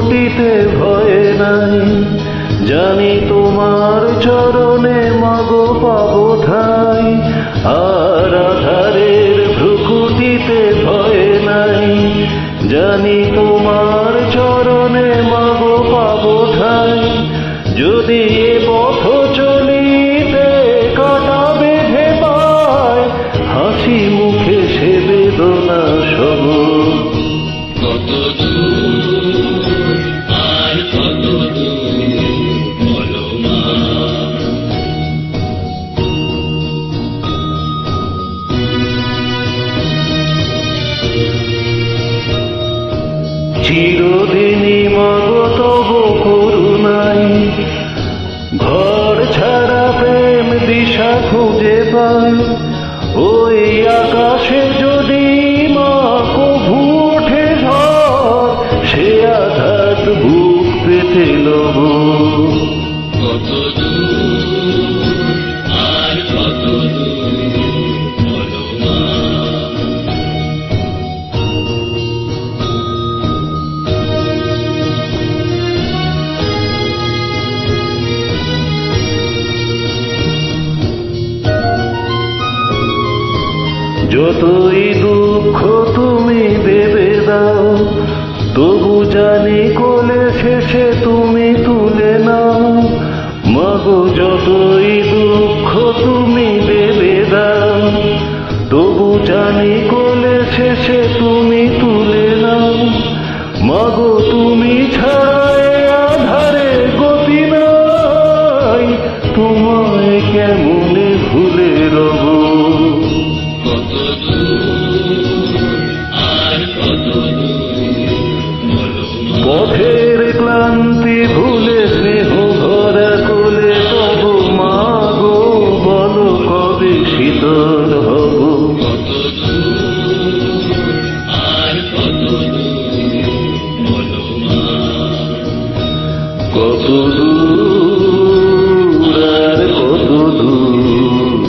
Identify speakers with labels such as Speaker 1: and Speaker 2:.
Speaker 1: ভ্রুকুটিতে ভয় নাই, জানি তোমার চরণে মাগো পাবো ঠাই। আর আধারের ভ্রুকুটিতে ভয় নাই, জানি তোমার চরণে মাগো পাবো ঠাই। যদি এ পথ চলিতে কাটা বেঁধে পায়, হাসি মুখে সে বেদনা সব।
Speaker 2: কত দূর আর কত দূর বলো মা।
Speaker 1: চিরদিনই মাগো তবু করুণাই, ঘর ছাড়া প্রেম দিশা খুঁজে পাই। ওই আকাশে যদি মা কভু ওঠে ঝড়, সে আঘাত বুক পেতে লব।
Speaker 2: কত দূর আর কত দূর বলো মা।
Speaker 1: যতই দুঃখ তুমি দেবে দাও, তবু জানি কোলে শেষে তুমি তুলে নাও। মাগো যতই দুঃখ তুমি দেবে দাও, তবু জানি কোলে শেষে তুমি তুলে নাও। মাগো তুমি ছাড়ায় আধারে গতি নাই, তোমায় কেমনে ভুলে রব।
Speaker 2: কত দূর আর কত দূর বলো মা।
Speaker 1: পথের ক্লান্তি ভুলে স্নেহ ভরা কোলে তব মাগো, বলো কবে শীতল হব।
Speaker 2: কত দূর আর কত দূর বলো মা।
Speaker 1: কত দূর আর কত দূর।